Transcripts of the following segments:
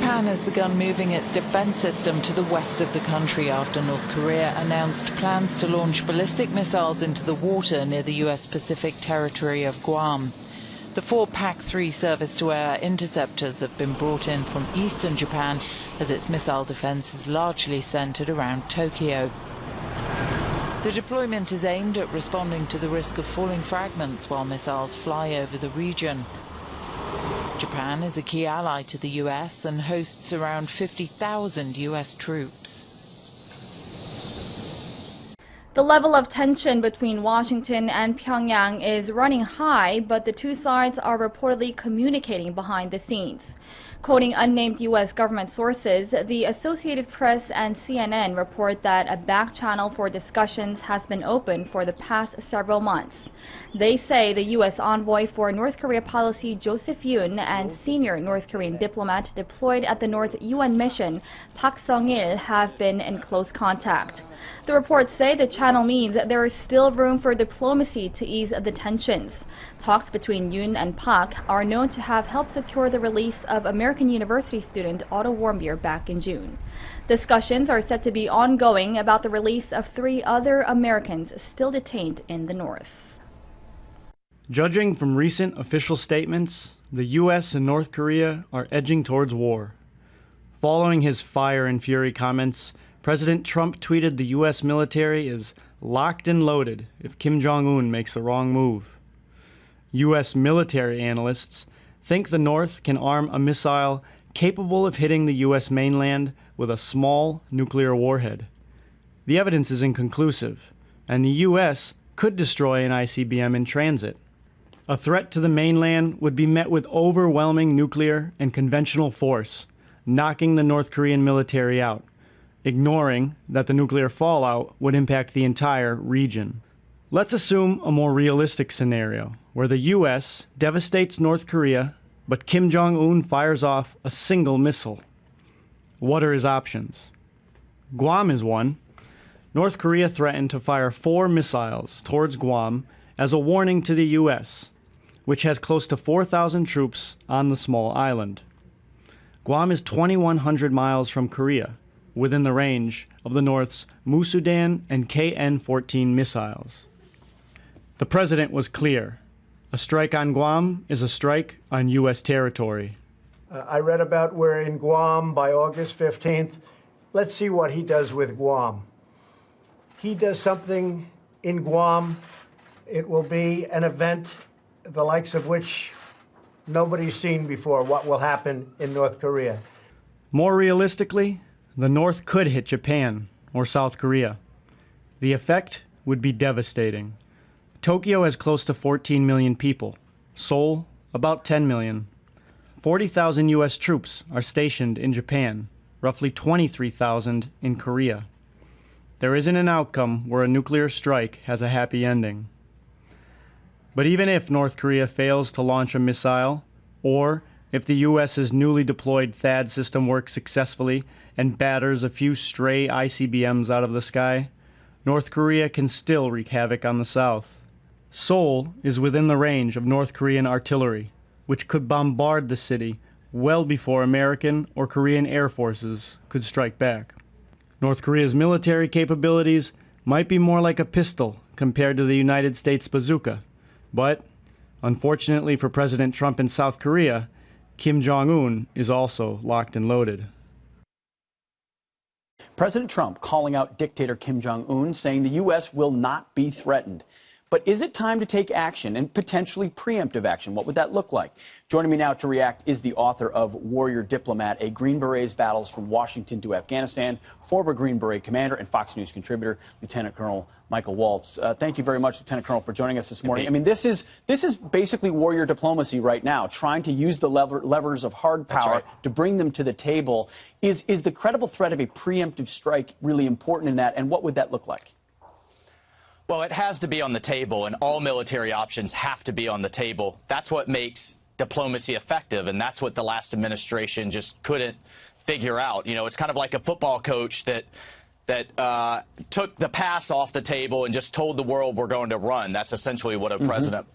Japan has begun moving its defense system to the west of the country after North Korea announced plans to launch ballistic missiles into the water near the U.S. Pacific territory of Guam. The 4 PAC-3 surface-to-air interceptors have been brought in from eastern Japan, as its missile defense is largely centered around Tokyo. The deployment is aimed at responding to the risk of falling fragments while missiles fly over the region. Japan is a key ally to the U.S. and hosts around 50,000 U.S. troops. The level of tension between Washington and Pyongyang is running high, but the two sides are reportedly communicating behind the scenes. Quoting unnamed U.S. government sources, the Associated Press and CNN report that a back channel for discussions has been opened for the past several months. They say the U.S. envoy for North Korea policy Joseph Yun and senior North Korean diplomat deployed at the North's UN mission, Park Sung-il, have been in close contact. The reports say the channel means there is still room for diplomacy to ease the tensions. Talks between Yun and Park are known to have helped secure the release of American University student Otto Warmbier back in June. Discussions are set to be ongoing about the release of 3 other Americans still detained in the North. Judging from recent official statements, the U.S. and North Korea are edging towards war. Following his fire and fury comments, President Trump tweeted the U.S. military is locked and loaded if Kim Jong-un makes the wrong move. U.S. military analysts think the North can arm a missile capable of hitting the U.S. mainland with a small nuclear warhead. The evidence is inconclusive, and the U.S. could destroy an ICBM in transit. A threat to the mainland would be met with overwhelming nuclear and conventional force, knocking the North Korean military out, ignoring that the nuclear fallout would impact the entire region. Let's assume a more realistic scenario, where the U.S. devastates North Korea, but Kim Jong-un fires off a single missile. What are his options? Guam is one. North Korea threatened to fire 4 missiles towards Guam as a warning to the U.S., which has close to 4,000 troops on the small island. Guam is 2,100 miles from Korea, within the range of the North's Musudan and KN-14 missiles. The president was clear. A strike on Guam is a strike on U.S. territory. I read about we're in Guam by August 15th. Let's see what he does with Guam. He does something in Guam, it will be an event the likes of which nobody's seen before, what will happen in North Korea. More realistically, the North could hit Japan or South Korea. The effect would be devastating. Tokyo has close to 14 million people. Seoul, about 10 million. 40,000 U.S. troops are stationed in Japan, roughly 23,000 in Korea. There isn't an outcome where a nuclear strike has a happy ending. But even if North Korea fails to launch a missile, or if the U.S.'s newly deployed THAAD system works successfully and batters a few stray ICBMs out of the sky, North Korea can still wreak havoc on the South. Seoul is within the range of North Korean artillery, which could bombard the city well before American or Korean air forces could strike back. North Korea's military capabilities might be more like a pistol compared to the United States bazooka, but unfortunately for President Trump in South Korea, Kim Jong-un is also locked and loaded. President Trump calling out dictator Kim Jong-un, saying the U.S. will not be threatened. But is it time to take action, and potentially preemptive action? What would that look like? Joining me now to react is the author of Warrior Diplomat, A Green Beret's Battles from Washington to Afghanistan, former Green Beret commander and Fox News contributor, Lieutenant Colonel Michael Waltz. Thank you very much, Lieutenant Colonel, for joining us this morning. I mean, this is basically warrior diplomacy right now, trying to use the levers of hard power to bring them to the table. Is the credible threat of a preemptive strike really important in that, and what would that look like? Well, it has to be on the table, and all military options have to be on the table. That's what makes diplomacy effective, and that's what the last administration just couldn't figure out. You know, it's kind of like a football coach that took the pass off the table and just told the world we're going to run. That's essentially what President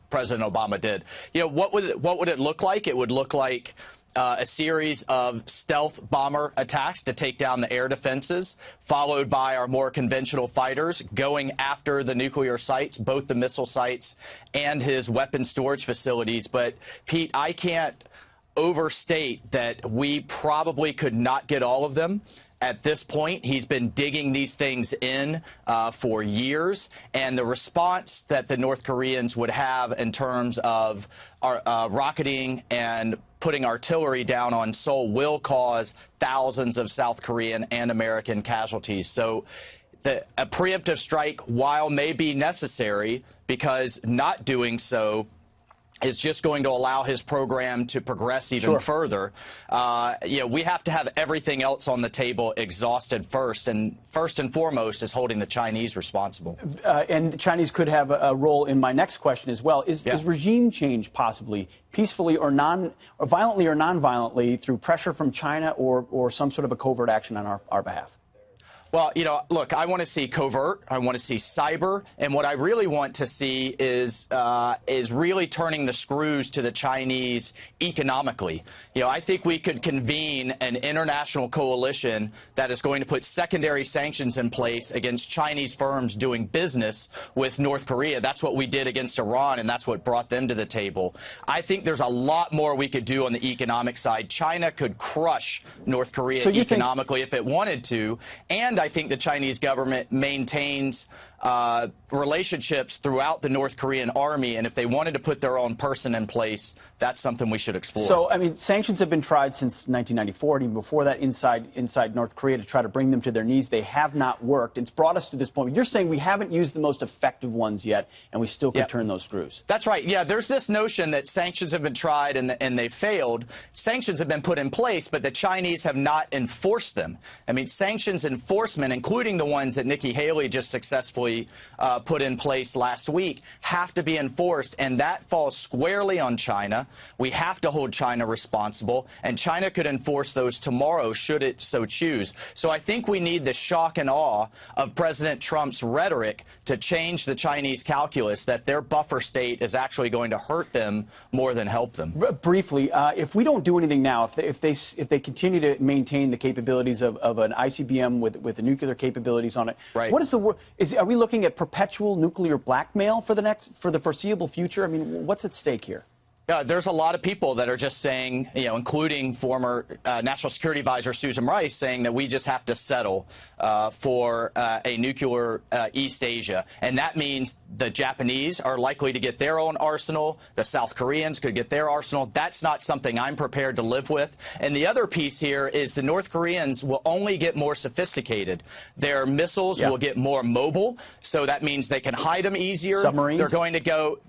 Obama did. You know, what would it look like? It would look like a series of stealth bomber attacks to take down the air defenses, followed by our more conventional fighters going after the nuclear sites, both the missile sites and his weapon storage facilities. But, Pete, I can't overstate that we probably could not get all of them. At this point, he's been digging these things in for years, and the response that the North Koreans would have in terms of rocketing and putting artillery down on Seoul will cause thousands of South Korean and American casualties. So a preemptive strike, while may be necessary, because not doing so is just going to allow his program to progress even further. We have to have everything else on the table exhausted first and foremost is holding the Chinese responsible. And the Chinese could have a role in my next question as well. Is regime change possibly peacefully or violently or non-violently through pressure from China or some sort of a covert action on our behalf? Well, look, I want to see covert, I want to see cyber, and what I really want to see is really turning the screws to the Chinese economically. I think we could convene an international coalition that is going to put secondary sanctions in place against Chinese firms doing business with North Korea. That's what we did against Iran, and that's what brought them to the table. I think there's a lot more we could do on the economic side. China could crush North Korea economically if it wanted to, and I think the Chinese government maintains relationships throughout the North Korean army, and if they wanted to put their own person in place, that's something we should explore. So, I mean, sanctions have been tried since 1994, and even before that inside North Korea to try to bring them to their knees. They have not worked. It's brought us to this point. You're saying we haven't used the most effective ones yet, and we still could turn those screws. That's right. Yeah, there's this notion that sanctions have been tried and they failed. Sanctions have been put in place, but the Chinese have not enforced them. I mean, sanctions enforcement, including the ones that Nikki Haley just successfully put in place last week, have to be enforced, and that falls squarely on China. We have to hold China responsible, and China could enforce those tomorrow should it so choose. So I think we need the shock and awe of President Trump's rhetoric to change the Chinese calculus that their buffer state is actually going to hurt them more than help them. Briefly, if we don't do anything now, if they continue to maintain the capabilities of an ICBM with the nuclear capabilities on it, what is are we looking at perpetual nuclear blackmail for the foreseeable future? I mean, what's at stake here? There's a lot of people that are just saying, including former National Security Advisor Susan Rice, saying that we just have to settle for a nuclear East Asia. And that means the Japanese are likely to get their own arsenal. The South Koreans could get their arsenal. That's not something I'm prepared to live with. And the other piece here is the North Koreans will only get more sophisticated. Their missiles will get more mobile, so that means they can hide them easier. Submarines? They're going to go,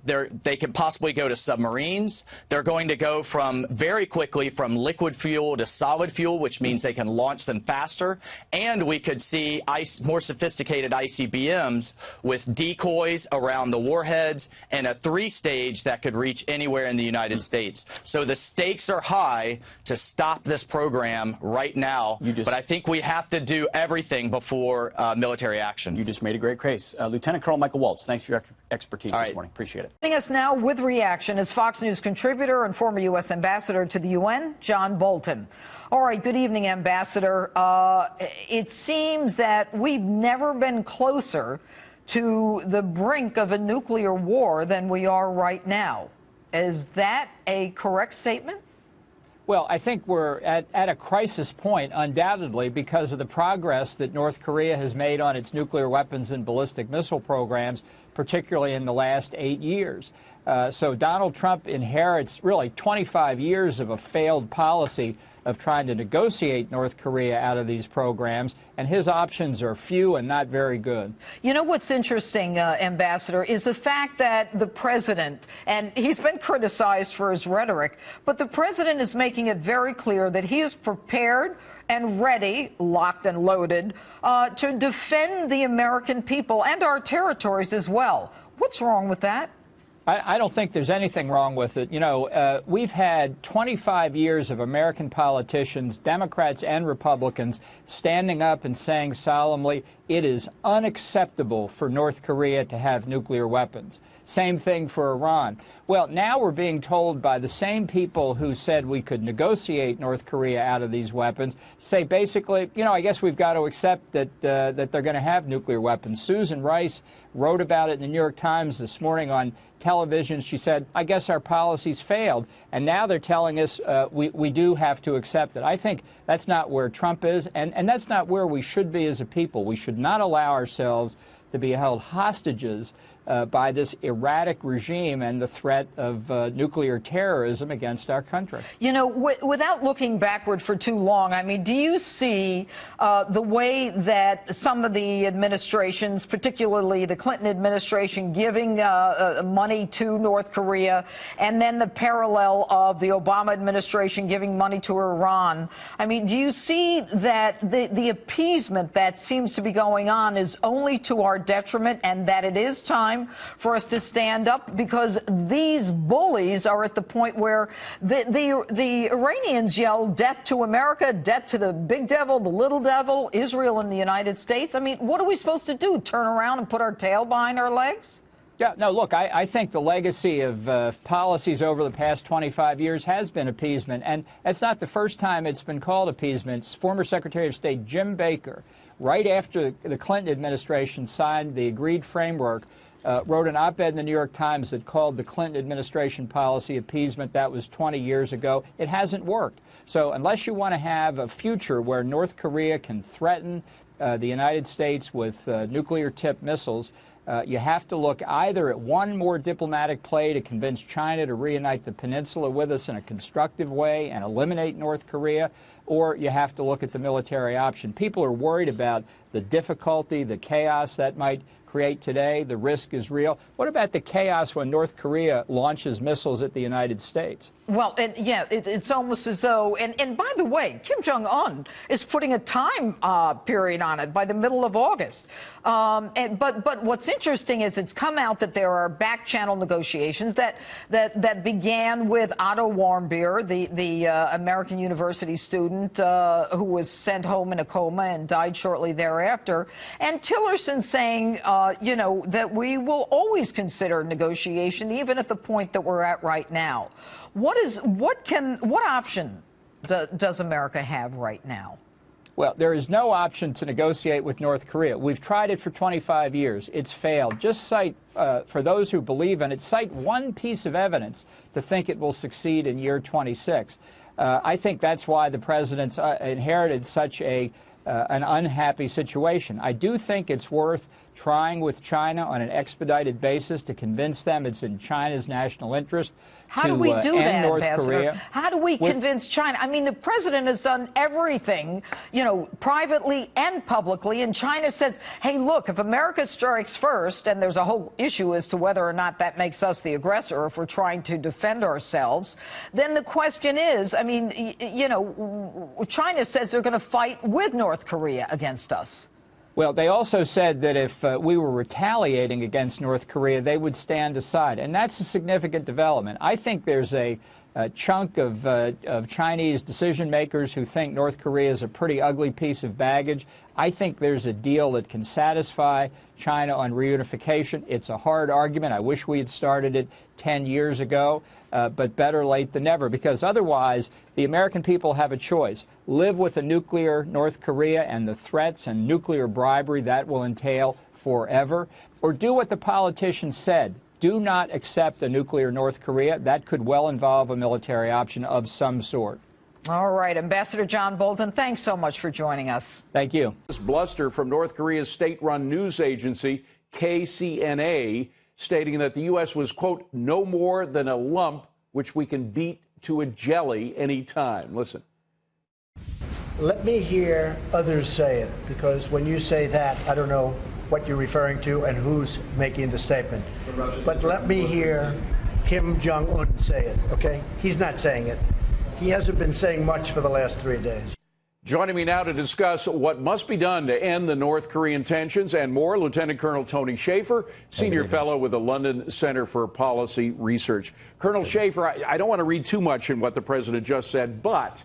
they could possibly go to submarines. They're going to go very quickly from liquid fuel to solid fuel, which means they can launch them faster. And we could see more sophisticated ICBMs with decoys around the warheads and a 3-stage that could reach anywhere in the United States. So the stakes are high to stop this program right now. But I think we have to do everything before military action. You just made a great case. Lieutenant Colonel Michael Waltz, thanks for your expertise this morning. Appreciate it. Joining us now with reaction is Fox News contributor and former U.S. Ambassador to the UN, John Bolton. All right, good evening, Ambassador. It seems that we've never been closer to the brink of a nuclear war than we are right now. Is that a correct statement? Well, I think we're at a crisis point, undoubtedly, because of the progress that North Korea has made on its nuclear weapons and ballistic missile programs, particularly in the last 8 years. So Donald Trump inherits really 25 years of a failed policy of trying to negotiate North Korea out of these programs, and his options are few and not very good. You know what's interesting, Ambassador, is the fact that the president, and he's been criticized for his rhetoric, but the president is making it very clear that he is prepared and ready, locked and loaded, to defend the American people and our territories as well. What's wrong with that? I don't think there's anything wrong with it. You know, we've had 25 years of American politicians, Democrats and Republicans, standing up and saying solemnly, it is unacceptable for North Korea to have nuclear weapons. Same thing for Iran. Well, now we're being told by the same people who said we could negotiate North Korea out of these weapons, say basically, you know, I guess we've got to accept that that they're going to have nuclear weapons. Susan Rice wrote about it in the New York Times this morning on television. She said, I guess our policies failed. And now they're telling us we do have to accept it. I think that's not where Trump is, and that's not where we should be as a people. We should not allow ourselves to be held hostages by this erratic regime and the threat of nuclear terrorism against our country. You know, without looking backward for too long, I mean, do you see the way that some of the administrations, particularly the Clinton administration, giving money to North Korea, and then the parallel of the Obama administration giving money to Iran? I mean, do you see that the appeasement that seems to be going on is only to our detriment, and that it is time for us to stand up, because these bullies are at the point where the Iranians yell death to America, death to the big devil, the little devil, Israel and the United States? I mean, what are we supposed to do, turn around and put our tail behind our legs? Yeah, no, look, I think the legacy of policies over the past 25 years has been appeasement, and it's not the first time it's been called appeasement. Former Secretary of State Jim Baker, right after the Clinton administration signed the agreed framework, wrote an op-ed in the New York Times that called the Clinton administration policy appeasement. That was 20 years ago. It hasn't worked. So unless you want to have a future where North Korea can threaten the United States with nuclear-tipped missiles, you have to look either at one more diplomatic play to convince China to reunite the peninsula with us in a constructive way and eliminate North Korea, or you have to look at the military option. People are worried about the difficulty, the chaos that might create today. The risk is real. What about the chaos when North Korea launches missiles at the United States? Well, yeah, it's almost as though, and by the way, Kim Jong-un is putting a time period on it by the middle of August. But what's interesting is it's come out that there are back-channel negotiations that began with Otto Warmbier, the American University student who was sent home in a coma and died shortly thereafter, and Tillerson saying, you know, that we will always consider negotiation, even at the point that we're at right now. What option does America have right now? Well, there is no option to negotiate with North Korea. We've tried it for 25 years. It's failed. Just cite, for those who believe in it, cite one piece of evidence to think it will succeed in year 26. I think that's why the president's inherited such an unhappy situation. I do think it's worth trying with China on an expedited basis to convince them it's in China's national interest. How do we do that, North Ambassador? Korea. How do we convince China? I mean, the president has done everything, you know, privately and publicly, and China says, hey, look, if America strikes first, and there's a whole issue as to whether or not that makes us the aggressor if we're trying to defend ourselves, then the question is, I mean, you know, China says they're going to fight with North Korea against us. Well, they also said that if we were retaliating against North Korea, they would stand aside. And that's a significant development. I think there's a chunk of Chinese decision makers who think North Korea is a pretty ugly piece of baggage. I think there's a deal that can satisfy China on reunification. It's a hard argument. I wish we had started it 10 years ago, but better late than never, because otherwise the American people have a choice. Live with a nuclear North Korea and the threats and nuclear bribery that will entail forever, or do what the politicians said. Do not accept a nuclear North Korea. That could well involve a military option of some sort. All right, Ambassador John Bolton, thanks so much for joining us. Thank you. This bluster from North Korea's state-run news agency, KCNA, stating that the U.S. was, quote, no more than a lump which we can beat to a jelly anytime. Listen. Let me hear others say it, because when you say that, I don't know what you're referring to and who's making the statement. But let me hear Kim Jong-un say it, okay? He's not saying it. He hasn't been saying much for the last 3 days. Joining me now to discuss what must be done to end the North Korean tensions and more, Lieutenant Colonel Tony Shaffer, Senior Fellow with the London Center for Policy Research. Colonel Shaffer, I don't want to read too much in what the president just said, but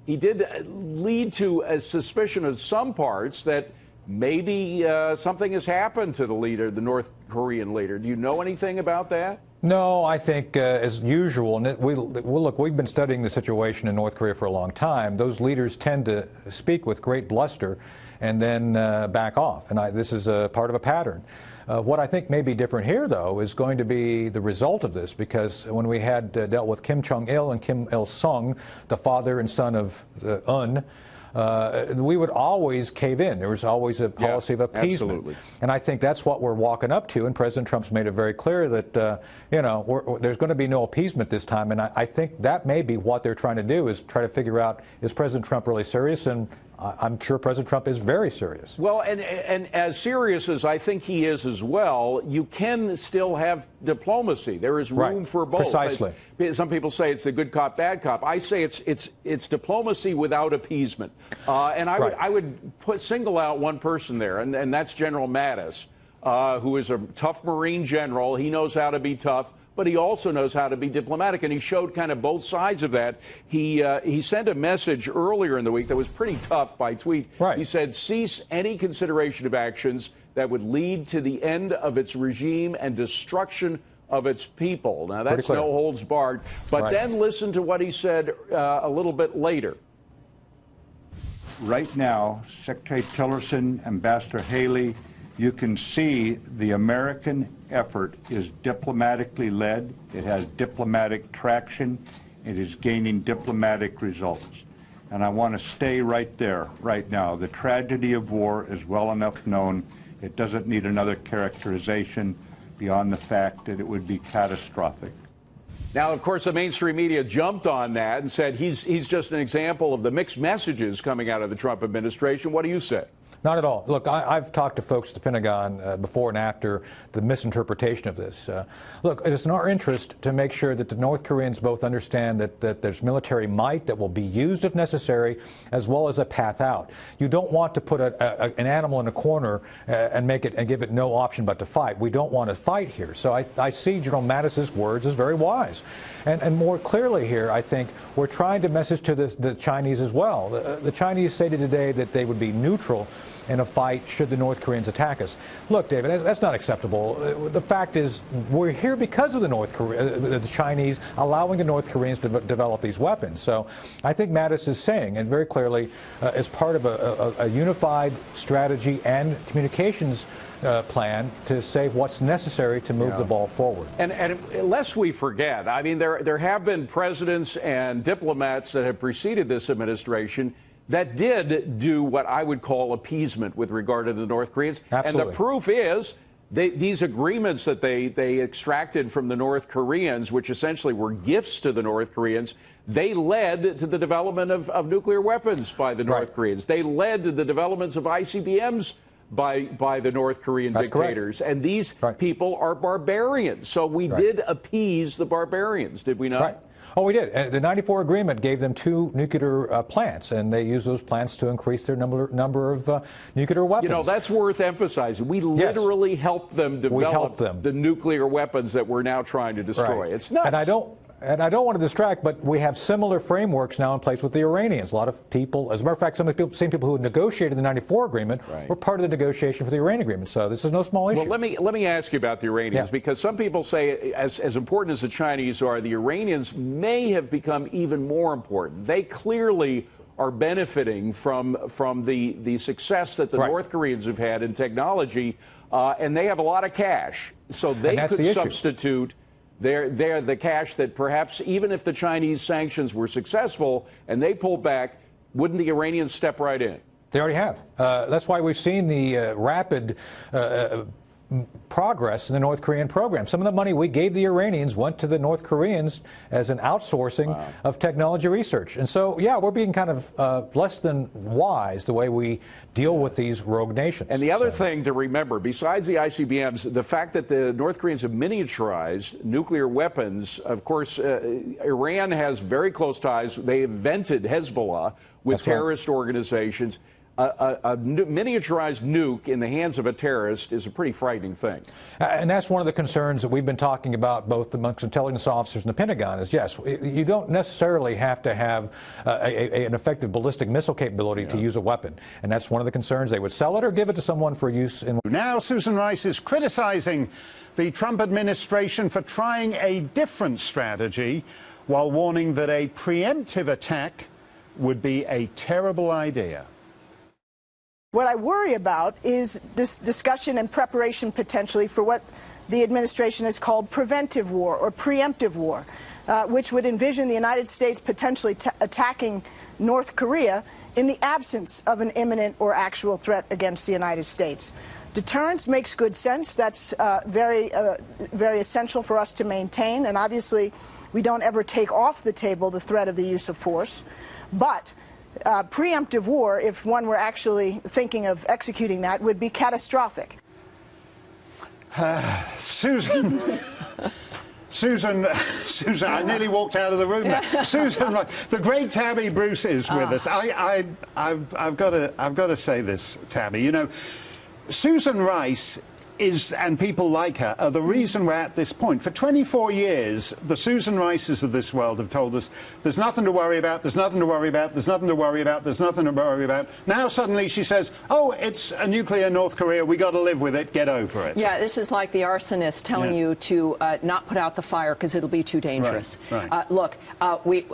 he did lead to a suspicion of some parts that maybe something has happened to the leader, the North Korean leader. Do you know anything about that? No, I think as usual, and look, we've been studying the situation in North Korea for a long time. Those leaders tend to speak with great bluster and then back off, and this is a part of a pattern. What I think may be different here, though, is going to be the result of this, because when we had dealt with Kim Jong-il and Kim Il-sung, the father and son of Un, we would always cave in. There was always a policy of appeasement. Absolutely. And I think that's what we're walking up to, and President Trump's made it very clear that, there's going to be no appeasement this time, and I think that may be what they're trying to do, is try to figure out, is President Trump really serious? And I'm sure President Trump is very serious. Well, and as serious as I think he is as well, you can still have diplomacy. There is room for both. Precisely. Some people say it's a good cop, bad cop. I say it's diplomacy without appeasement. And I would single out one person there, and that's General Mattis, who is a tough Marine general. He knows how to be tough, but he also knows how to be diplomatic, and he showed kind of both sides of that. He sent a message earlier in the week that was pretty tough by tweet. Right. He said, cease any consideration of actions that would lead to the end of its regime and destruction of its people. Now, that's no holds barred. But then listen to what he said a little bit later. Right now, Secretary Tillerson, Ambassador Haley, you can see the American effort is diplomatically led. It has diplomatic traction. It is gaining diplomatic results. And I want to stay right there, right now. The tragedy of war is well enough known. It doesn't need another characterization beyond the fact that it would be catastrophic. Now, of course, the mainstream media jumped on that and said he's just an example of the mixed messages coming out of the Trump administration. What do you say? Not at all. Look, I've talked to folks at the Pentagon before and after the misinterpretation of this. Look, it is in our interest to make sure that the North Koreans both understand that there's military might that will be used if necessary, as well as a path out. You don't want to put an animal in a corner and give it no option but to fight. We don't want to fight here. So I see General Mattis's words as very wise. And more clearly here, I think we're trying to message to the Chinese as well. The Chinese stated today that they would be neutral in a fight should the North Koreans attack us. Look, David, that's not acceptable. The fact is, we're here because of the Chinese allowing the North Koreans to develop these weapons. So I think Mattis is saying, and very clearly, as part of a unified strategy and communications plan to say what's necessary to move the ball forward. And lest we forget, I mean, there have been presidents and diplomats that have preceded this administration that did do what I would call appeasement with regard to the North Koreans. Absolutely. And the proof is these agreements that they extracted from the North Koreans, which essentially were gifts to the North Koreans, they led to the development of nuclear weapons by the North Koreans. They led to the developments of ICBMs by the North Korean dictators. Correct. And these people are barbarians. So we did appease the barbarians, did we not? Right. Oh, we did. The 94 agreement gave them 2 nuclear plants, and they used those plants to increase their number of nuclear weapons. You know, that's worth emphasizing. We literally helped them develop the nuclear weapons that we're now trying to destroy. It's nuts. And I don't want to distract, but we have similar frameworks now in place with the Iranians. A lot of people, as a matter of fact, some of the same people who negotiated the 94 agreement were part of the negotiation for the Iranian agreement. So this is no small issue. Well, let me ask you about the Iranians, because some people say, as important as the Chinese are, the Iranians may have become even more important. They clearly are benefiting from the success that the North Koreans have had in technology, and they have a lot of cash. So they could substitute they're the cash that perhaps even if the Chinese sanctions were successful and they pulled back, wouldn't the Iranians step right in? They already have. That's why we've seen the rapid progress in the North Korean program. Some of the money we gave the Iranians went to the North Koreans as an outsourcing of technology research. And so, yeah, we're being kind of less than wise the way we deal with these rogue nations. And the other thing to remember, besides the ICBMs, the fact that the North Koreans have miniaturized nuclear weapons, of course, Iran has very close ties. They invented Hezbollah with terrorist organizations. A miniaturized nuke in the hands of a terrorist is a pretty frightening thing. And that's one of the concerns that we've been talking about both amongst intelligence officers and the Pentagon is, yes, you don't necessarily have to have an effective ballistic missile capability to use a weapon. And that's one of the concerns. They would sell it or give it to someone for use in... Now Susan Rice is criticizing the Trump administration for trying a different strategy while warning that a preemptive attack would be a terrible idea. What I worry about is this discussion and preparation potentially for what the administration has called preventive war or preemptive war, which would envision the United States potentially attacking North Korea in the absence of an imminent or actual threat against the United States. Deterrence makes good sense. That's very essential for us to maintain, and obviously we don't ever take off the table the threat of the use of force. But preemptive war, if one were actually thinking of executing that, would be catastrophic. Susan, I nearly walked out of the room there. Susan, the great Tabby Bruce is with us. I've got to say this, Tabby. You know, Susan Rice is, and people like her, are the reason we're at this point. For 24 years, the Susan Rices of this world have told us there's nothing to worry about, there's nothing to worry about, there's nothing to worry about, there's nothing to worry about. Now suddenly she says, oh, it's a nuclear North Korea, we got to live with it, get over it. Yeah, this is like the arsonist telling you to not put out the fire because it'll be too dangerous. Right. Look,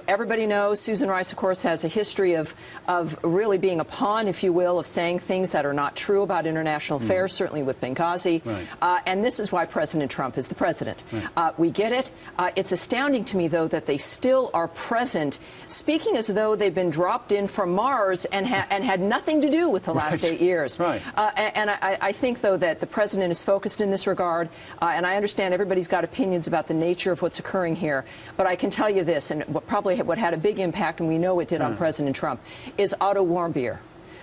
everybody knows Susan Rice, of course, has a history of really being a pawn, if you will, of saying things that are not true about international affairs, certainly with Benghazi. Right. And this is why President Trump is the president. Right. We get it. It's astounding to me, though, that they still are present, speaking as though they've been dropped in from Mars and had nothing to do with the last 8 years. Right. And I think, though, that the president is focused in this regard, and I understand everybody's got opinions about the nature of what's occurring here, but I can tell you this, and what had a big impact, and we know it did on President Trump, is Otto Warmbier.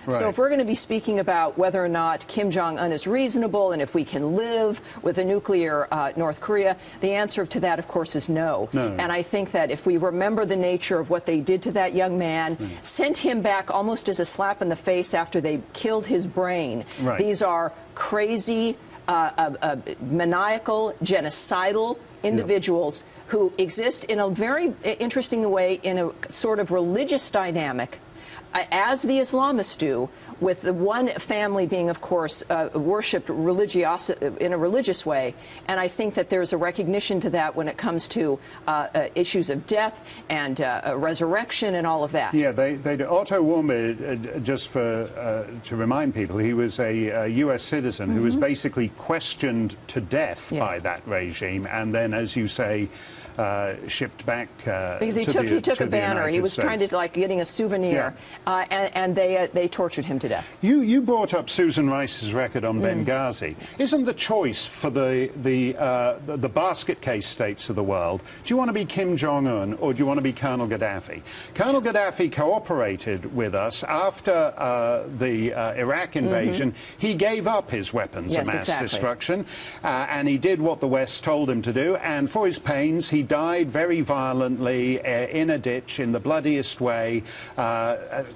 Right. So if we're going to be speaking about whether or not Kim Jong-un is reasonable and if we can live with a nuclear North Korea, the answer to that, of course, is no. And I think that if we remember the nature of what they did to that young man, sent him back almost as a slap in the face after they killed his brain. These are crazy, maniacal, genocidal individuals who exist in a very interesting way in a sort of religious dynamic, as the Islamists do, with the one family being, of course, worshipped in a religious way. And I think that there's a recognition to that when it comes to issues of death and resurrection and all of that. Yeah, they do. Otto Warmbier, just to remind people, he was a U.S. citizen who was basically questioned to death by that regime, and then, as you say, shipped back because he took a banner. He was trying to, like, getting a souvenir, and they tortured him to death. You brought up Susan Rice's record on Benghazi. Isn't the choice for the basket case states of the world, do you want to be Kim Jong-un or do you want to be Colonel Gaddafi? Colonel Gaddafi cooperated with us after the Iraq invasion. He gave up his weapons of mass destruction, and he did what the West told him to do, and for his pains he died very violently in a ditch in the bloodiest way,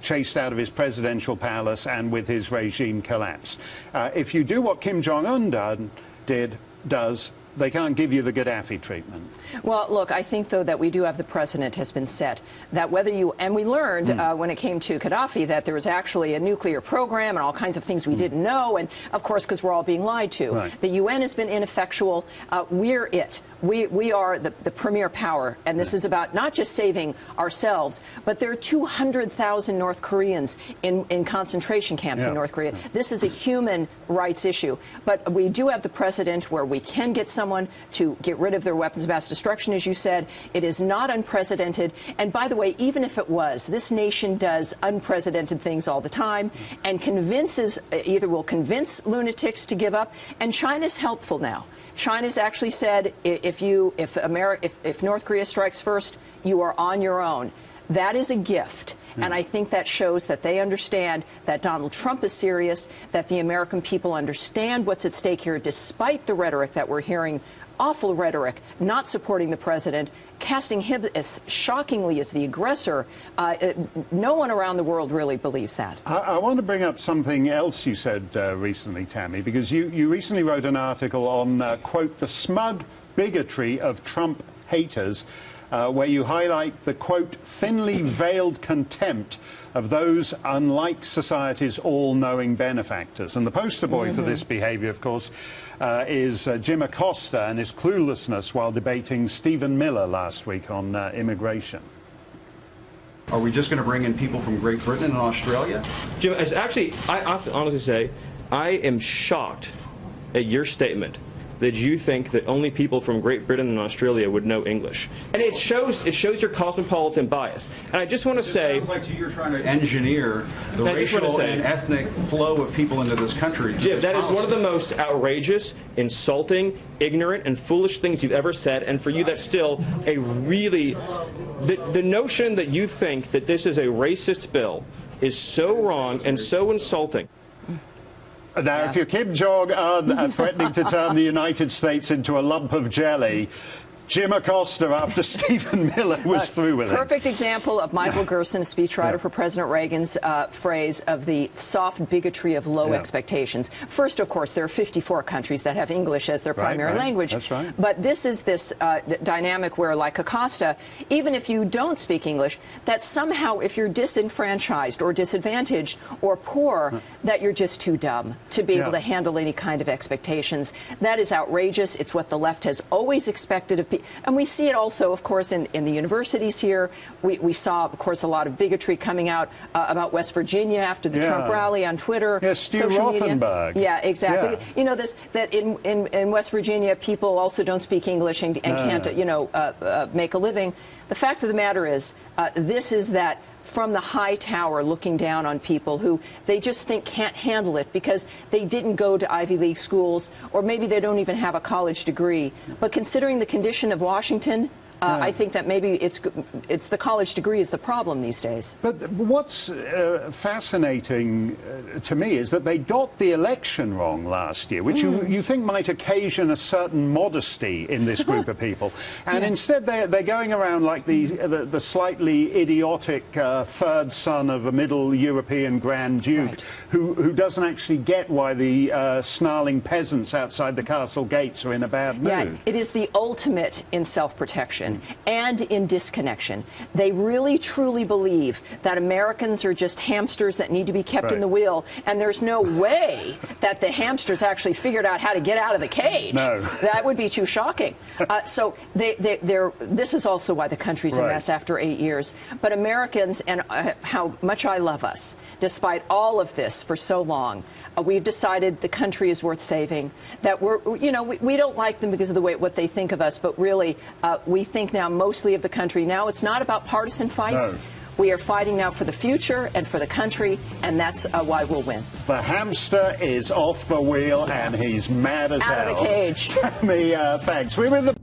chased out of his presidential palace and with his regime collapse. If you do what Kim Jong-un does, they can't give you the Gaddafi treatment. Well, look, I think, though, that we do have the precedent has been set that whether you, and we learned when it came to Gaddafi that there was actually a nuclear program and all kinds of things we didn't know, and of course because we're all being lied to. The UN has been ineffectual. We're it. We are the premier power, and this is about not just saving ourselves, but there are 200,000 North Koreans in concentration camps in North Korea. This is a human rights issue, but we do have the precedent where we can get someone to get rid of their weapons of mass destruction, as you said. It is not unprecedented. And by the way, even if it was, this nation does unprecedented things all the time and either will convince lunatics to give up. And China's helpful now. China's actually said if North Korea strikes first, you are on your own. That is a gift. And I think that shows that they understand that Donald Trump is serious, that the American people understand what's at stake here, despite the rhetoric that we're hearing, awful rhetoric, not supporting the president, casting him as shockingly as the aggressor. No one around the world really believes that. I want to bring up something else you said recently, Tammy, because you recently wrote an article on, quote, the smug bigotry of Trump haters, where you highlight the, quote, thinly veiled contempt of those unlike society's all-knowing benefactors. And the poster boy for this behavior, of course, is Jim Acosta and his cluelessness while debating Stephen Miller last week on immigration. Are we just going to bring in people from Great Britain and Australia? Jim, actually, I have to honestly say, I am shocked at your statement that you think that only people from Great Britain and Australia would know English. And it shows your cosmopolitan bias. And I just want to say... It sounds like you're trying to engineer the racial and ethnic flow of people into this country. Jim, that is one of the most outrageous, insulting, ignorant, and foolish things you've ever said. And for you, that's still a really... The notion that you think that this is a racist bill is so wrong and so insulting. Now, if you're Kim Jong-un threatening to turn the United States into a lump of jelly, Jim Acosta, after Stephen Miller was through with it. Perfect example of Michael Gerson, a speechwriter for President Reagan's phrase of the soft bigotry of low expectations. First, of course, there are 54 countries that have English as their primary language. That's right. But this is this dynamic where, like Acosta, even if you don't speak English, that somehow if you're disenfranchised or disadvantaged or poor, that you're just too dumb to be able to handle any kind of expectations. That is outrageous. It's what the left has always expected of people. And we see it also, of course, in the universities here. We saw, of course, a lot of bigotry coming out about West Virginia after the Trump rally on Twitter. Yeah, Stu Rothenberg. Yeah, exactly. Yeah. You know, that in West Virginia, people also don't speak English and can't, you know, make a living. The fact of the matter is, this is that from the high tower looking down on people who they just think can't handle it because they didn't go to Ivy League schools, or maybe they don't even have a college degree. But considering the condition of Washington, I think that maybe it's the college degree is the problem these days. But what's fascinating to me is that they got the election wrong last year, which you think might occasion a certain modesty in this group of people. And instead they're going around like the slightly idiotic third son of a middle European Grand Duke who doesn't actually get why the snarling peasants outside the castle gates are in a bad mood. Yeah, it is the ultimate in self-protection and in disconnection. They really truly believe that Americans are just hamsters that need to be kept in the wheel, and there's no way that the hamsters actually figured out how to get out of the cage. No. That would be too shocking. So this is also why the country's a mess after 8 years. But Americans, and how much I love us, despite all of this for so long, we've decided the country is worth saving, that we don't like them because of the way what they think of us, but really we think now mostly of the country. Now it's not about partisan fights. No. We are fighting now for the future and for the country, and that's why we'll win. The hamster is off the wheel, and he's mad as hell. Out of the cage. Tammy, thanks. We're with the